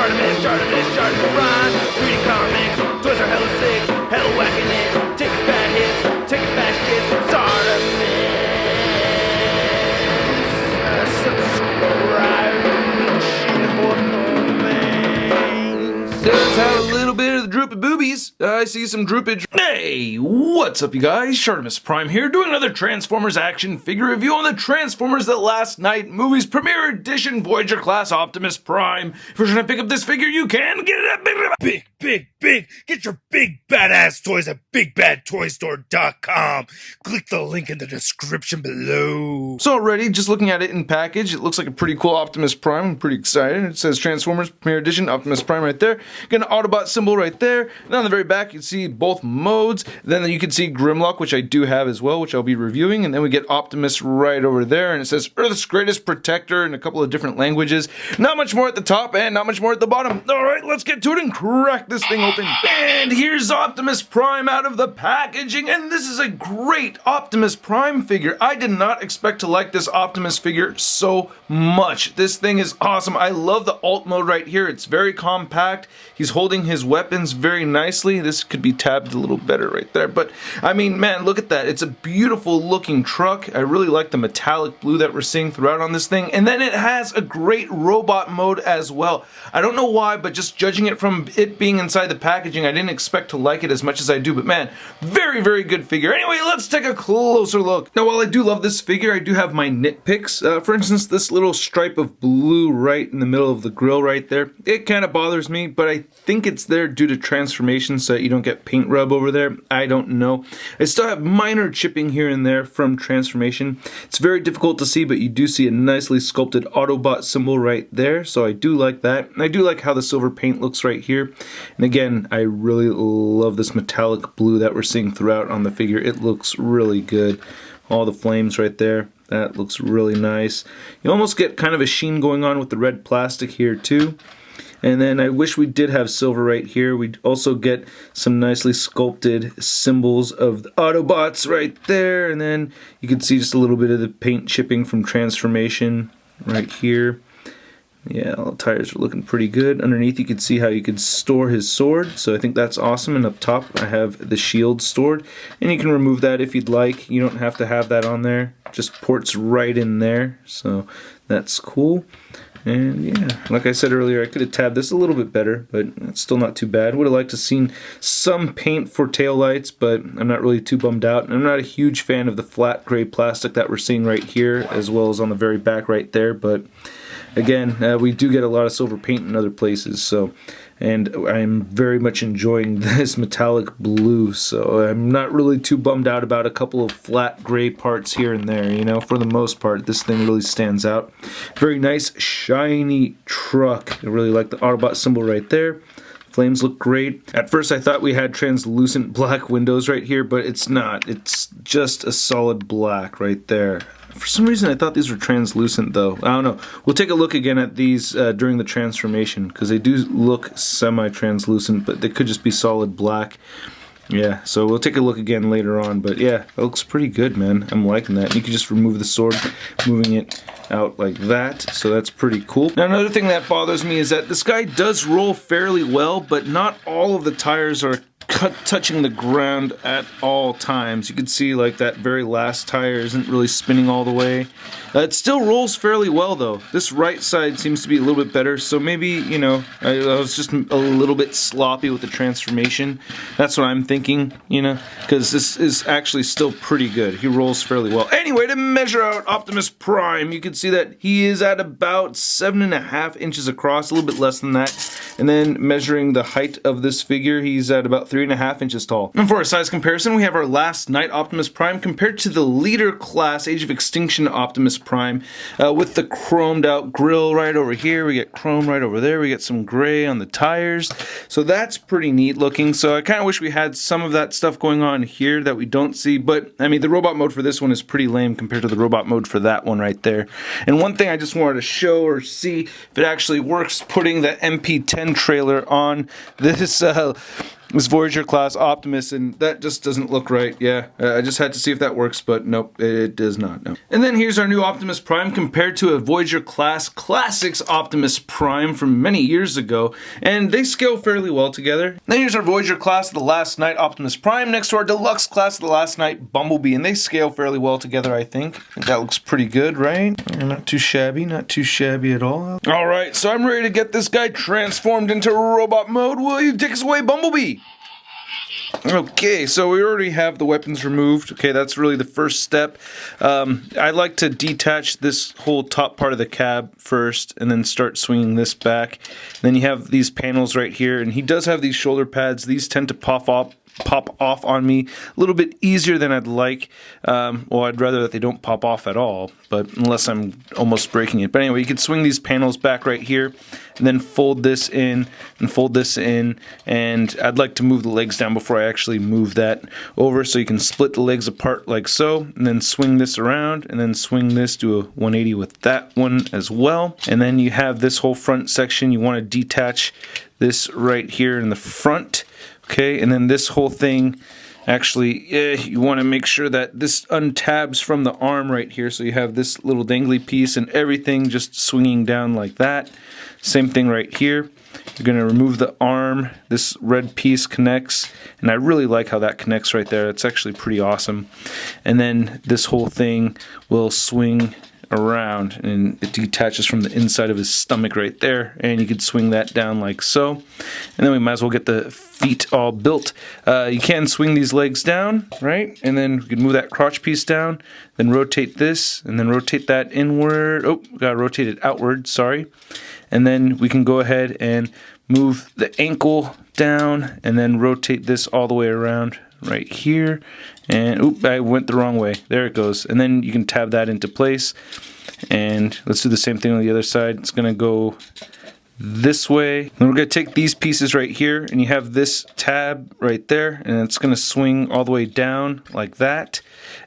Shartimus Prime. Reading comics, toys are hella sick, hella whacking it. Taking bad hits, taking bad shit. Shartimus, subscribe. Does have a little bit of the droopy boobies. I see some droopage. Hey, what's up you guys? Shartimus Prime here, doing another Transformers action figure review on the Transformers The Last Night Movies Premiere Edition Voyager class Optimus Prime. If you're trying to pick up this figure, you can get it at Big. Get your big badass toys at BigBadToyStore.com. Click the link in the description below. So already, just looking at it in package, it looks like a pretty cool Optimus Prime. I'm pretty excited. It says Transformers Premiere Edition Optimus Prime right there. Got an Autobot symbol right there. And on the very back, you can see both modes. Then you can see Grimlock, which I do have as well, which I'll be reviewing. And then we get Optimus right over there. And it says Earth's Greatest Protector in a couple of different languages. Not much more at the top and not much more at the bottom. Alright, let's get to it and crack this thing open. And here's Optimus Prime out of the packaging. And this is a great Optimus Prime figure. I did not expect to like this Optimus figure so much. This thing is awesome. I love the alt mode right here. It's very compact. He's holding his weapons very nicely. This could be tabbed a little better right there. But, I mean, man, look at that. It's a beautiful looking truck. I really like the metallic blue that we're seeing throughout on this thing. And then it has a great robot mode as well. I don't know why, but just judging it from it being inside the packaging, I didn't expect to like it as much as I do. But, man, very, very good figure. Anyway, let's take a closer look. Now, while I do love this figure, I do have my nitpicks. For instance, this little stripe of blue right in the middle of the grill right there. It kind of bothers me, but I think it's there due to transformation so that you don't get paint rub over there. I don't know. I still have minor chipping here and there from transformation. It's very difficult to see, but you do see a nicely sculpted Autobot symbol right there, so I do like that. And I do like how the silver paint looks right here. And again, I really love this metallic blue that we're seeing throughout on the figure. It looks really good. All the flames right there. That looks really nice. You almost get kind of a sheen going on with the red plastic here too. And then I wish we did have silver right here. We also get some nicely sculpted symbols of the Autobots right there. And then you can see just a little bit of the paint chipping from transformation right here. Yeah, all the tires are looking pretty good. Underneath you can see how you could store his sword, so I think that's awesome. And up top I have the shield stored, and you can remove that if you'd like. You don't have to have that on there, just ports right in there, so that's cool. And yeah, like I said earlier, I could have tabbed this a little bit better, but it's still not too bad. Would have liked to have seen some paint for taillights, but I'm not really too bummed out. And I'm not a huge fan of the flat gray plastic that we're seeing right here, as well as on the very back right there, but again, we do get a lot of silver paint in other places, so, and I'm very much enjoying this metallic blue, so I'm not really too bummed out about a couple of flat gray parts here and there, you know. For the most part, this thing really stands out. Very nice, shiny truck. I really like the Autobot symbol right there. Flames look great. At first I thought we had translucent black windows right here, but it's not. It's just a solid black right there. For some reason I thought these were translucent though. I don't know. We'll take a look again at these during the transformation, because they do look semi-translucent, but they could just be solid black. Yeah, so we'll take a look again later on, but yeah, it looks pretty good, man. I'm liking that. You can just remove the sword, moving it out like that, so that's pretty cool. Now another thing that bothers me is that this guy does roll fairly well, but not all of the tires are touching the ground at all times. You can see like that very last tire isn't really spinning all the way. It still rolls fairly well though. This right side seems to be a little bit better, so maybe, you know, I was just a little bit sloppy with the transformation. That's what I'm thinking, you know, because this is actually still pretty good. He rolls fairly well. Anyway, to measure out Optimus Prime, you can see that he is at about 7.5 inches across, a little bit less than that. And then measuring the height of this figure, he's at about 3.5 inches tall. And for a size comparison, we have our Last Night Optimus Prime compared to the Leader Class Age of Extinction Optimus Prime, with the chromed out grille right over here. We get chrome right over there. We get some gray on the tires. So that's pretty neat looking. So I kind of wish we had some of that stuff going on here that we don't see. But I mean, the robot mode for this one is pretty lame compared to the robot mode for that one right there. And one thing I just wanted to show or see if it actually works, putting the MP10 trailer on this this Voyager class Optimus, and that just doesn't look right. Yeah, I just had to see if that works, but nope, it does not. No. And then here's our new Optimus Prime compared to a Voyager class Classics Optimus Prime from many years ago, and they scale fairly well together. Then here's our Voyager class of the Last Night Optimus Prime next to our Deluxe class of the Last Night Bumblebee, and they scale fairly well together, I think. That looks pretty good, right? Not too shabby, not too shabby at all. All right, so I'm ready to get this guy transformed into robot mode. Will you take us away, Bumblebee? Okay, so we already have the weapons removed. Okay, that's really the first step. I like to detach this whole top part of the cab first and then start swinging this back. Then you have these panels right here, and he does have these shoulder pads. These tend to pop off on me a little bit easier than I'd like. Well, I'd rather that they don't pop off at all, but unless I'm almost breaking it. But anyway, you can swing these panels back right here and then fold this in and fold this in, and I'd like to move the legs down before I actually move that over, so you can split the legs apart like so, and then swing this around and then swing this to a 180 with that one as well. And then you have this whole front section. You want to detach this right here in the front. Okay, and then this whole thing, actually, you want to make sure that this untabs from the arm right here, so you have this little dangly piece and everything just swinging down like that. Same thing right here. You're going to remove the arm. This red piece connects, and I really like how that connects right there. It's actually pretty awesome. And then this whole thing will swing around, and it detaches from the inside of his stomach right there, and you could swing that down like so. And then we might as well get the feet all built. You can swing these legs down, right? And then we can move that crotch piece down, then rotate this, and then rotate that inward. Oh, gotta rotate it outward, sorry. And then we can go ahead and move the ankle down, and then rotate this all the way around right here. And oop, I went the wrong way. There it goes. And then you can tab that into place. And let's do the same thing on the other side. It's going to go this way. Then we're going to take these pieces right here, and you have this tab right there, and it's going to swing all the way down like that.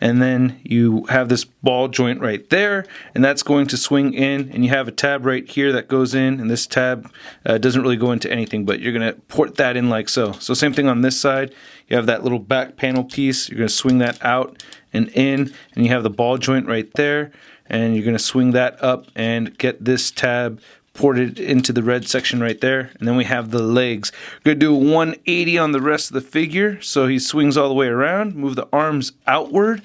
And then you have this ball joint right there, and that's going to swing in, and you have a tab right here that goes in, and this tab doesn't really go into anything, but you're going to port that in like so. So same thing on this side. You have that little back panel piece. You're going to swing that out and in, and you have the ball joint right there, and you're going to swing that up and get this tab ported into the red section right there. And then we have the legs. We're going to do a 180 on the rest of the figure, so he swings all the way around. Move the arms outward,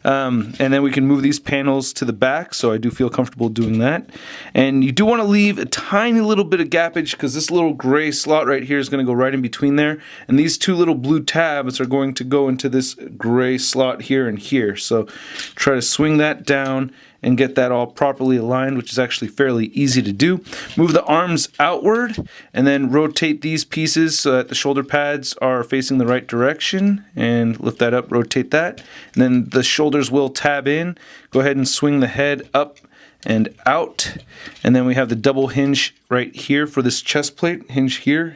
and then we can move these panels to the back, so I do feel comfortable doing that. And you do want to leave a tiny little bit of gappage, because this little gray slot right here is going to go right in between there, and these two little blue tabs are going to go into this gray slot here and here. So try to swing that down and get that all properly aligned, which is actually fairly easy to do. Move the arms outward, and then rotate these pieces so that the shoulder pads are facing the right direction, and lift that up, rotate that, and then the shoulders will tab in. Go ahead and swing the head up and out, and then we have the double hinge right here for this chest plate. Hinge here,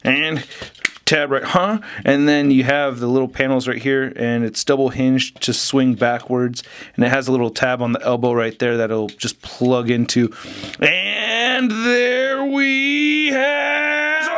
and tab right, and then you have the little panels right here, and it's double hinged to swing backwards, and it has a little tab on the elbow right there that'll just plug into, and there we have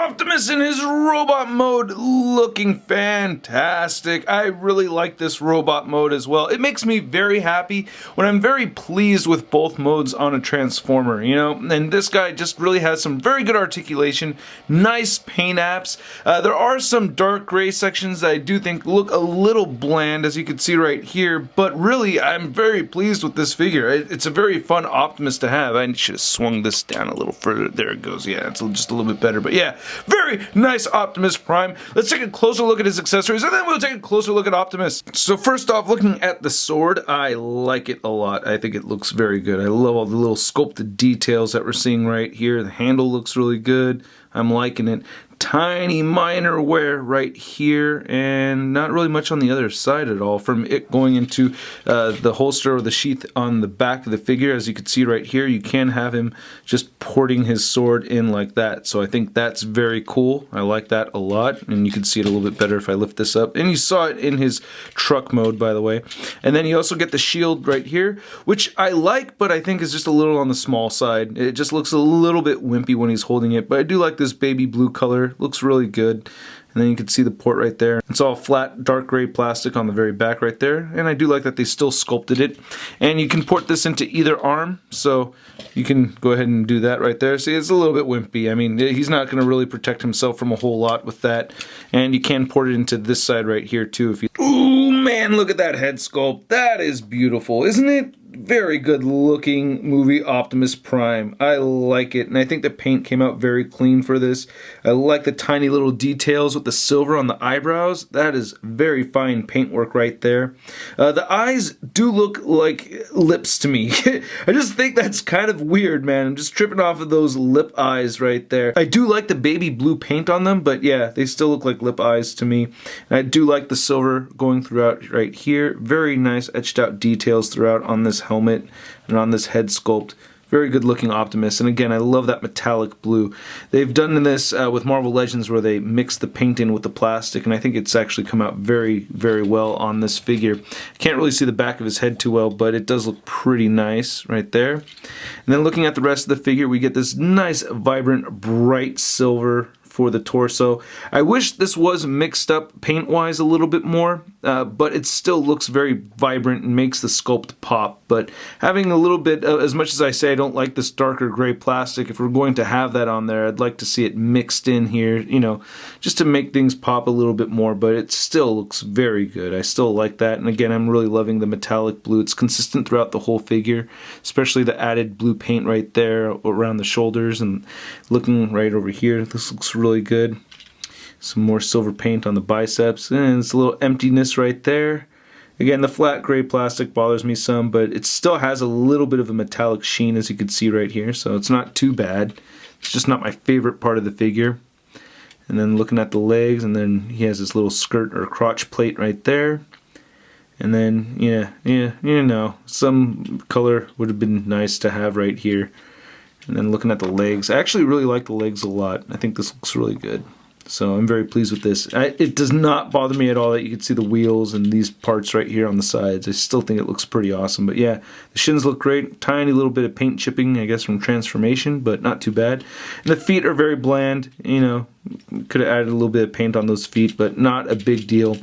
Optimus in his robot mode, looking fantastic. I really like this robot mode as well. It makes me very happy when I'm very pleased with both modes on a Transformer, you know, and this guy just really has some very good articulation, nice paint apps. There are some dark gray sections that I do think look a little bland, as you can see right here, but really I'm very pleased with this figure. It's a very fun Optimus to have. I should have swung this down a little further. There it goes. Yeah, it's just a little bit better, but yeah, very nice Optimus Prime. Let's take a closer look at his accessories, and then we'll take a closer look at Optimus. So first off, looking at the sword, I like it a lot. I think it looks very good. I love all the little sculpted details that we're seeing right here. The handle looks really good. I'm liking it. Tiny minor wear right here, and not really much on the other side at all, from it going into the holster or the sheath on the back of the figure. As you can see right here, you can have him just porting his sword in like that, so I think that's very cool. I like that a lot, and you can see it a little bit better if I lift this up, and you saw it in his truck mode, by the way. And then you also get the shield right here, which I like, but I think is just a little on the small side. It just looks a little bit wimpy when he's holding it, but I do like this baby blue color. Looks really good. And then you can see the port right there. It's all flat, dark gray plastic on the very back right there. And I do like that they still sculpted it. And you can port this into either arm, so you can go ahead and do that right there. See, it's a little bit wimpy. I mean, he's not going to really protect himself from a whole lot with that. And you can port it into this side right here too. If you, ooh man, look at that head sculpt. That is beautiful, isn't it? Very good looking movie Optimus Prime. I like it, and I think the paint came out very clean for this. I like the tiny little details with the silver on the eyebrows. That is very fine paintwork right there. The eyes do look like lips to me. I just think that's kind of weird, man. I'm just tripping off of those lip eyes right there. I do like the baby blue paint on them, but yeah, they still look like lip eyes to me. And I do like the silver going throughout right here. Very nice etched out details throughout on this helmet and on this head sculpt. Very good looking Optimus, and again, I love that metallic blue. They've done this with Marvel Legends where they mix the paint in with the plastic, and I think it's actually come out very, very well on this figure. I can't really see the back of his head too well, but it does look pretty nice right there. And then looking at the rest of the figure, we get this nice, vibrant, bright silver for the torso. I wish this was mixed up paint-wise a little bit more, but it still looks very vibrant and makes the sculpt pop. But having a little bit, as much as I say I don't like this darker gray plastic, if we're going to have that on there, I'd like to see it mixed in here, you know, just to make things pop a little bit more, but it still looks very good. I still like that, and again, I'm really loving the metallic blue. It's consistent throughout the whole figure, especially the added blue paint right there around the shoulders, and looking right over here, this looks really good. Some more silver paint on the biceps, and it's a little emptiness right there. Again, the flat gray plastic bothers me some, but it still has a little bit of a metallic sheen, as you can see right here, so it's not too bad. It's just not my favorite part of the figure. And then looking at the legs, and then he has this little skirt or crotch plate right there. And then, yeah, you know, some color would have been nice to have right here. And then looking at the legs, I actually really like the legs a lot. I think this looks really good. So I'm very pleased with this. It does not bother me at all that you can see the wheels and these parts right here on the sides. I still think it looks pretty awesome. But yeah, the shins look great. Tiny little bit of paint chipping, I guess, from transformation, but not too bad. And the feet are very bland. You know, could have added a little bit of paint on those feet, but not a big deal.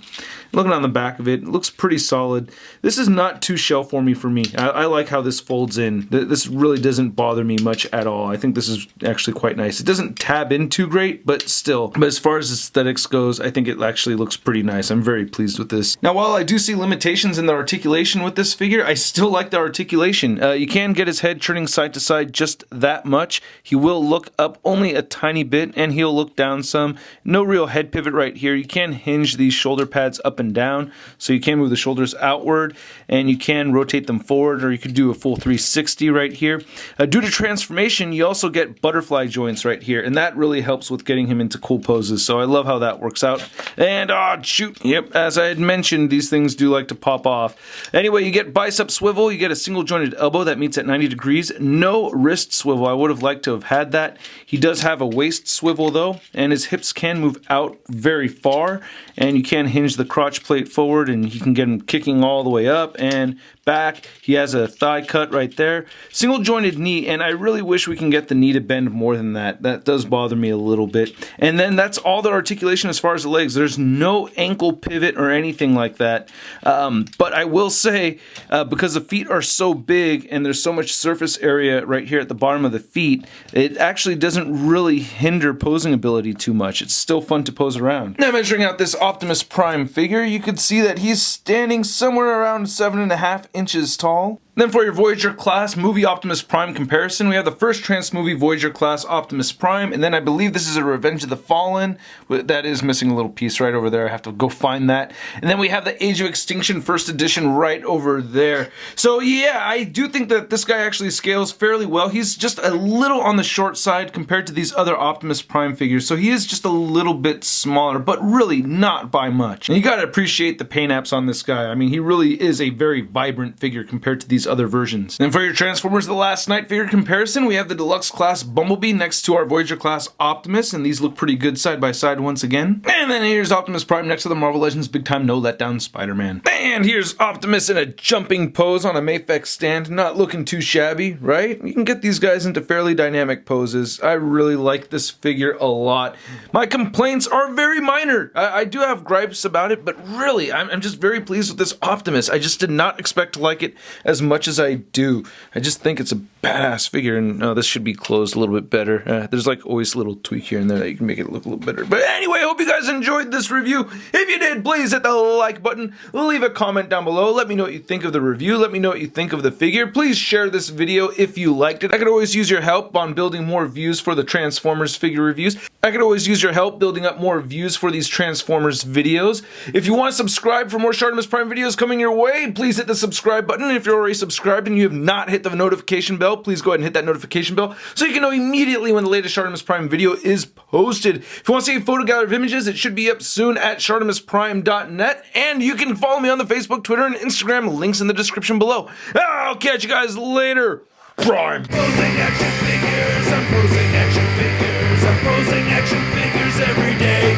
Looking on the back of it, it looks pretty solid. This is not too shell-formy for me. I like how this folds in. This really doesn't bother me much at all. I think this is actually quite nice. It doesn't tab in too great, but still. But as far as aesthetics goes, I think it actually looks pretty nice. I'm very pleased with this. Now, while I do see limitations in the articulation with this figure, I still like the articulation. You can get his head turning side to side just that much. He will look up only a tiny bit, and he'll look down some. No real head pivot right here. You can hinge these shoulder pads up and down, so you can move the shoulders outward, and you can rotate them forward, or you could do a full 360 right here. Due to transformation, you also get butterfly joints right here, and that really helps with getting him into cool poses, so I love how that works out. And, shoot, yep, as I had mentioned, these things do like to pop off. Anyway, you get bicep swivel, you get a single jointed elbow that meets at 90 degrees, no wrist swivel. I would have liked to have had that. He does have a waist swivel though, and his hips can move out very far, and you can hinge the crotch plate forward, and you can get him kicking all the way up and back. He has a thigh cut right there. Single jointed knee, and I really wish we can get the knee to bend more than that. That does bother me a little bit. And then that's all the articulation as far as the legs. There's no ankle pivot or anything like that. But I will say, because the feet are so big and there's so much surface area right here at the bottom of the feet, it actually doesn't really hinder posing ability too much. It's still fun to pose around. Now, measuring out this Optimus Prime figure, you could see that he's standing somewhere around 7.5 inches tall. Then for your Voyager class movie Optimus Prime comparison, we have the first trans-movie Voyager class Optimus Prime, and then I believe this is a Revenge of the Fallen. That is missing a little piece right over there. I have to go find that. And then we have the Age of Extinction first edition right over there. So yeah, I do think that this guy actually scales fairly well. He's just a little on the short side compared to these other Optimus Prime figures, so he is just a little bit smaller, but really not by much. And you gotta appreciate the paint apps on this guy. I mean, he really is a very vibrant figure compared to these these other versions. And for your Transformers The Last Night figure comparison, we have the Deluxe class Bumblebee next to our Voyager class Optimus, and these look pretty good side by side once again. And then here's Optimus Prime next to the Marvel Legends Big Time No Letdown Spider-Man. And here's Optimus in a jumping pose on a Mafex stand, not looking too shabby, right? You can get these guys into fairly dynamic poses. I really like this figure a lot. My complaints are very minor. I do have gripes about it, but really, I'm just very pleased with this Optimus. I just did not expect to like it as much as I do. I just think it's a badass figure, and this should be closed a little bit better. There's like always a little tweak here and there that you can make it look a little better. But anyway, I hope you guys enjoyed this review. If you did, please hit the like button, leave a comment down below, let me know what you think of the review, let me know what you think of the figure. Please share this video if you liked it. I could always use your help on building more views for the Transformers figure reviews. I could always use your help building up more views for these Transformers videos. If you want to subscribe for more Shartimus Prime videos coming your way, please hit the subscribe button. If you're already subscribed and you have not hit the notification bell, please go ahead and hit that notification bell so you can know immediately when the latest Shartimus Prime video is posted. If you want to see a photo gallery of images, it should be up soon at ShartimusPrime.net, and you can follow me on the Facebook, Twitter, and Instagram, links in the description below. I'll catch you guys later. Prime. Posing action figures, I'm posing action figures, I'm posing action figures every day.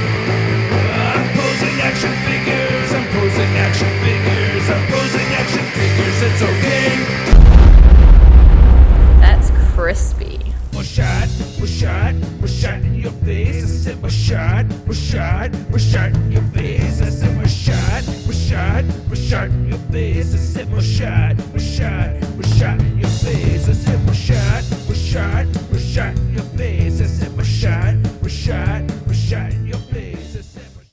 I'm posing action figures, I'm posing action figures, I'm posing action figures, it's okay. That's crispy. Was shot in your face. I said was shot in your face. I said was shot in your face. I said was shot in